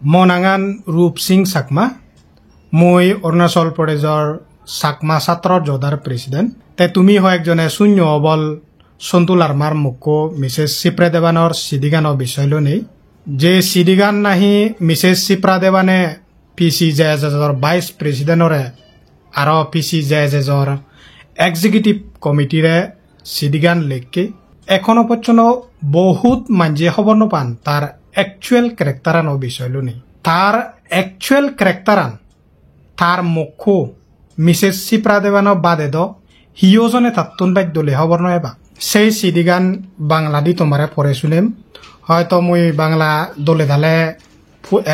মনাঙান রূপ সিং চাকমা মই অৰুণাচল প্ৰদেশৰ চাকমা ছাত্ৰ জদাৰ প্ৰেছিডেণ্ট তে তুমি হয় একজনে শূন্য অবল সন্তু লাৰমাৰ মুকো মিছেছ চিপ্ৰা দেৱানৰ চিডিগানৰ বিষয় লৈ যে চিডিগান নাহি মিছেছ চিপ্ৰা দেৱানে পিচি জেজৰ ভাইচ প্ৰেছিডেণ্টৰে আৰু পিচি জেজৰ এক্সিকিউটিভ কমিটিৰে চিডিগান লেখকে এখনো পৰ্যন্ত বহুত মানুহে খবৰ নাপান তাৰ একচুৱেল কেৰেক্টাৰানৰ বিষয় লৈ তাৰ একচুৱেল কেৰেক্টাৰান তার মুখো মিসেস চিপ্রা দেবানো বাদে দ হিওজনে তাত্তুন বাইক দলে হবর নয় বা সেই সিডিগান বাংলা দি তোমারে পড়ে শুনেম হয়তো মুই বাংলা দলে ধালে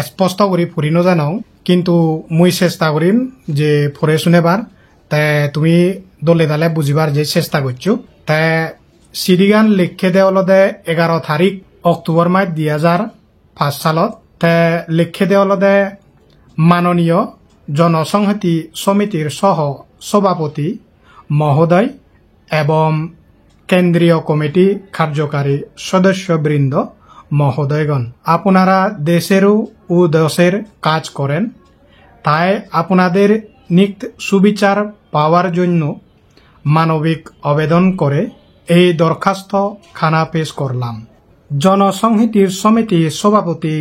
স্পষ্ট করে ফুরি নজানাও কিন্তু মুই চেষ্টা করিম যে পড়ে শুনেবার তে তুমি দলে ধালে বুঝিবার যে চেষ্টা করছো তে সিডিগান লিখে দেওলদে 11 তারিখ অক্টোবর মাস 2005 সালত তে লিখে দেওলদে মাননীয় জনসংহতি সমিতির সহ সভাপতি মহোদয় এবং কেন্দ্রীয় কমিটি কার্যকারী সদস্যবৃন্দ মহোদয়গণ আপনারা দেশেরও ও দেশের কাজ করেন তাই আপনাদের নিত্য সুবিচার পাওয়ার জন্য মানবিক আবেদন করে এই দরখাস্ত খানা পেশ করলাম। জনসংহতির সমিতি সভাপতি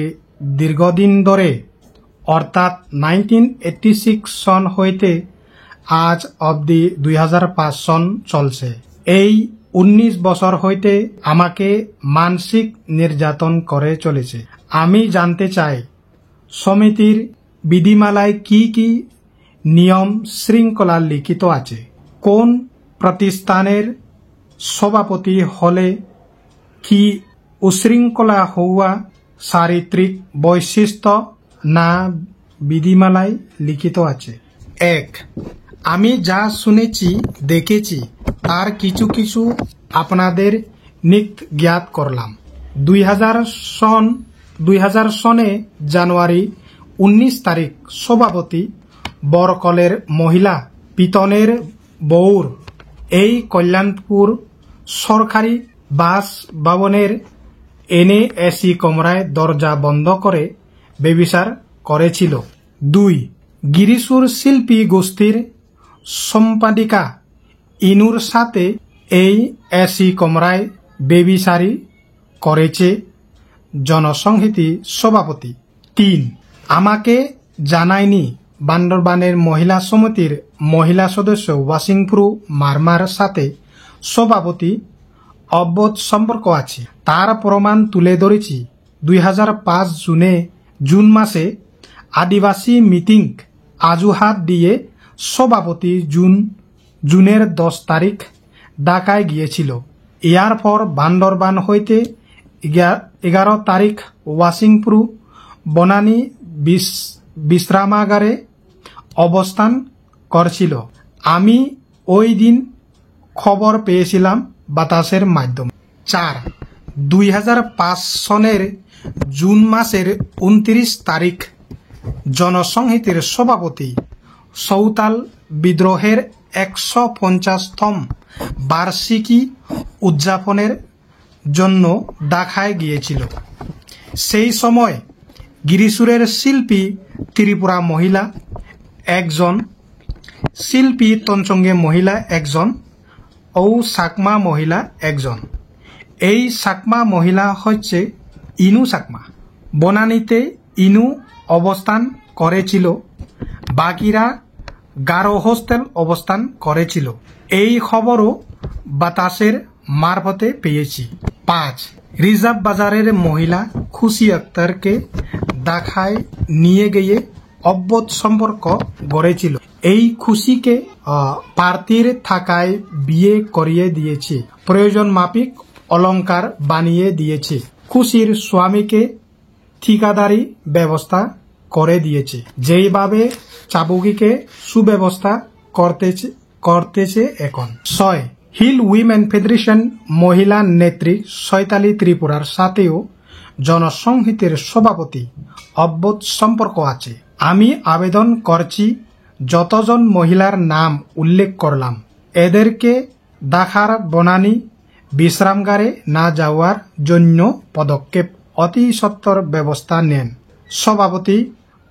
দীর্ঘদিন ধরে অর্থাৎ 1986 সন হইতে আজ অবধি 2005 সন চলছে। এই 19 বছর হইতে আমাকে মানসিক নির্যাতন করে চলেছে। আমি জানতে চাই সমিতির বিধিমালায় কি কি নিয়ম শৃঙ্খলা লিখিত আছে, কোন প্রতিষ্ঠানের সভাপতি হলে কি উশৃঙ্খলা হওয়া চারিত্রিক বৈশিষ্ট্য না বিধিমালায় লিখিত আছে। 1. আমি যা শুনেছি দেখেছি তার কিছু কিছু আপনাদের নিত্য জ্ঞাত করলাম। 2000 সনে জানুয়ারি 19 তারিখ সভাপতি বরকলের মহিলা পিতনের বৌর এই কল্যাণপুর সরকারি বাস ভবনের NAC কমরায় দরজা বন্ধ করে বেবিচার করেছিল। 2. গিরিশুর শিল্পী গোষ্ঠীর সম্পাদিকা ইনুর সাথে এই AC কমরায় বেবিচারি করেছে জনসংহতি সভাপতি। 3. আমাকে জানায়নি বান্দরবানের মহিলা সমিতির মহিলা সদস্য ওয়াসিংপুর মারমার সাথে সভাপতি অবৈধ সম্পর্ক আছে। তার প্রমাণ তুলে ধরেছি। 2005 জুন মাসে আদিবাসী মিটিং আজুহাত দিয়ে সভাপতি জুনের 10 তারিখ ঢাকায় গিয়েছিল। ইয়ার পর বান্দরবান হইতে 11 তারিখ ওয়াসিংপুর বনানী বিশ্রামাগারে অবস্থান করছিল। আমি ওই দিন খবর পেয়েছিলাম বাতাসের মাধ্যমে। 4. 2005 সনের জুন মাসের 29 তারিখ জনসংহতির সভাপতি সৌতাল বিদ্রোহের 150তম বার্ষিকী উদযাপনের জন্য ঢাকায় গিয়েছিল। সেই সময় গিরিশুরের শিল্পী ত্রিপুরা মহিলা একজন, শিল্পী তঞ্চঙ্গে মহিলা একজন ও চাকমা মহিলা একজন। এই চাকমা মহিলা হচ্ছে ইনু চাকমা। বনানীতে ইনু অবস্থান করেছিল, বাকিরা গারো হোস্টেল অবস্থান করেছিল। এই খবরও বাতাসের মারফতে পেয়েছি। 5. রিজার্ভ বাজারের মহিলা খুশি আক্তারকে ঢাকায় নিয়ে গিয়ে অবৈধ সম্পর্ক গড়েছিল। এই খুশিকে পার্টির থাকায় বিয়ে করিয়ে দিয়েছে, প্রয়োজন মাফিক অলংকার বানিয়ে দিয়েছে। খুশির স্বামীকে ঠিকাদারি ব্যবস্থা করে দিয়েছে, যেইভাবে চাবুকিকে সুব্যবস্থা করতেছে এখন। 6. হিল উইমেন ফেডারেশন মহিলা নেত্রী চৈতালি ত্রিপুরার সাথেও জনসংহতির সভাপতি অবৈধ সম্পর্ক আছে। আমি আবেদন করছি যতজন মহিলার নাম উল্লেখ করলাম এদেরকে ঢাকার বনানী বিশ্রামগারে না যাওয়ার জন্য পদক্ষেপ অতি সত্বর ব্যবস্থা নেন। সভাপতি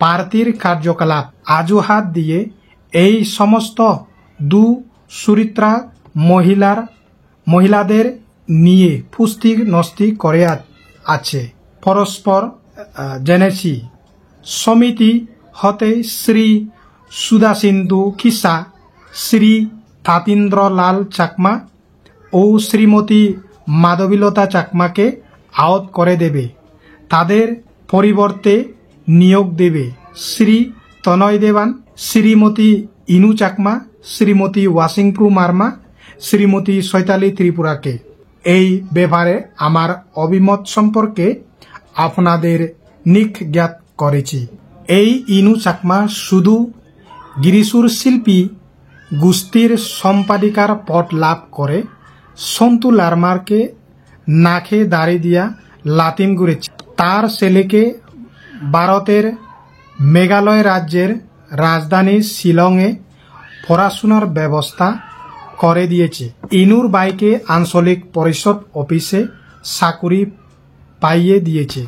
প্রার্থীর কার্যকলাপ অজুহাত দিয়ে এই সমস্ত দুচরিত্রা মহিলাদের নিয়ে ফুস্তি নস্তি করে আছে। পরস্পর জেনেছি সমিতি হতে শ্রী সুধাসিন্ধু খিসা, শ্রী তাতীন্দ্র লাল চাকমা ও শ্রীমতী মাধবীলতা চাকমাকে আউট করে দেবে। তাদের পরিবর্তে নিয়োগ দেবে শ্রী তনয় দেবান, শ্রীমতী ইনু চাকমা, শ্রীমতী ওয়াসিংপ্রু মার্মা, শ্রীমতী চৈতালি ত্রিপুরাকে। এই ব্যাপারে আমার অভিমত সম্পর্কে আপনাদের নিজ্ঞাত করেছি। এই ইনু চাকমা শুধু গিরিশুর শিল্পী গোষ্ঠীর সম্পাদিকার পদ লাভ করে সন্তু লারমারকে নাকে দাড়ি দিয়া লাতিম গুড়েছে। তার ছেলেকে ভারতের মেঘালয় রাজ্যের রাজধানী শিলংয়ে পড়াশোনার ব্যবস্থা করে দিয়েছে। ইনুর বাইকে আঞ্চলিক পরিষদ অফিসে চাকুরি পাইয়ে দিয়েছে।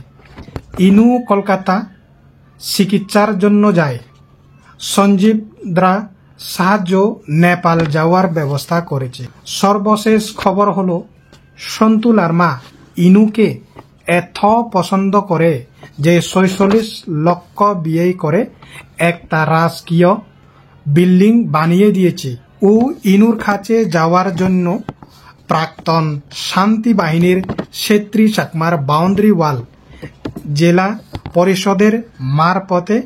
ইনু কলকাতা চিকিৎসার জন্য যায়। সঞ্জীব দ্রা সাহায্য নেপাল যাওয়ার ব্যবস্থা করেছে। সর্বশেষ খবর হলো সন্তু লারমা ইনুকে এত পছন্দ করে যে ৪৬ লক্ষ বিয়ে করে একটা রাজকীয় বিল্ডিং বানিয়ে দিয়েছে। ও ইনুর কাছে যাওয়ার জন্য প্রাক্তন শান্তি বাহিনীর ছেত্রী চাকমার বাউন্ডারি ওয়াল জেলা পরিষদের মারফতে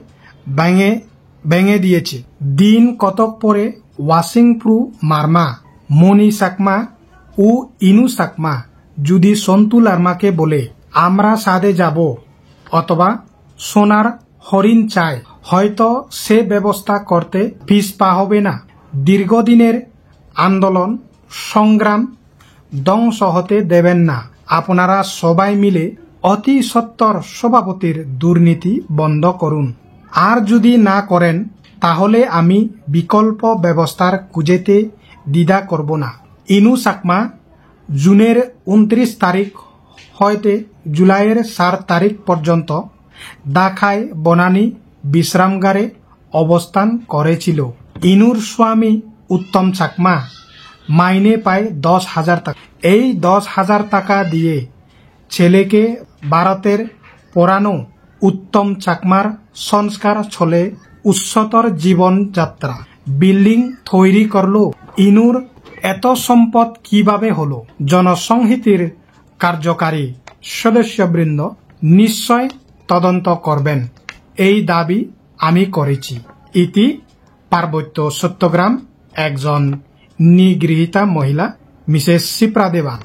ভেঙে দিয়েছে। দিন কতক পরে ওয়াসিংপ্রু মার্মা, মণি চাকমা ও ইনু চাকমা যদি সন্তু লারমাকে বলে আমরা সাদে যাব অথবা সোনার হরিণ চাই, হয়তো সে ব্যবস্থা করতে পিছপা হবে না। দীর্ঘদিনের আন্দোলন সংগ্রাম ধ্বংস হতে দেবেন না। আপনারা সবাই মিলে অতি সত্বর সভাপতির দুর্নীতি বন্ধ করুন। আর যদি না করেন তাহলে আমি বিকল্প ব্যবস্থার খুঁজেতে দ্বিধা করব না। ইনু চাকমা জুনের ২৯ তারিখ হইতে জুলাইয়ের ৪ তারিখ পর্যন্ত ঢাকায় বনানী বিশ্রামগারে অবস্থান করেছিল। ইনুর স্বামী উত্তম চাকমা মাইনে পায় ১০,০০০ টাকা। এই ১০,০০০ টাকা দিয়ে ছেলেকে ভারতের পড়ানো উত্তম চাকমার সংস্কার চলে উচ্চতর জীবনযাত্রা। বিল্ডিং তৈরি করলো। ইনুর এত সম্পদ কিভাবে হলো? জনসংহতির কার্যকারী সদস্যবৃন্দ নিশ্চয় তদন্ত করবেন, এই দাবি আমি করেছি। ইতি পার্বত্য সত্যগ্রাম একজন নিগৃহীতা মহিলা মিসেস শিপ্রা দেবান।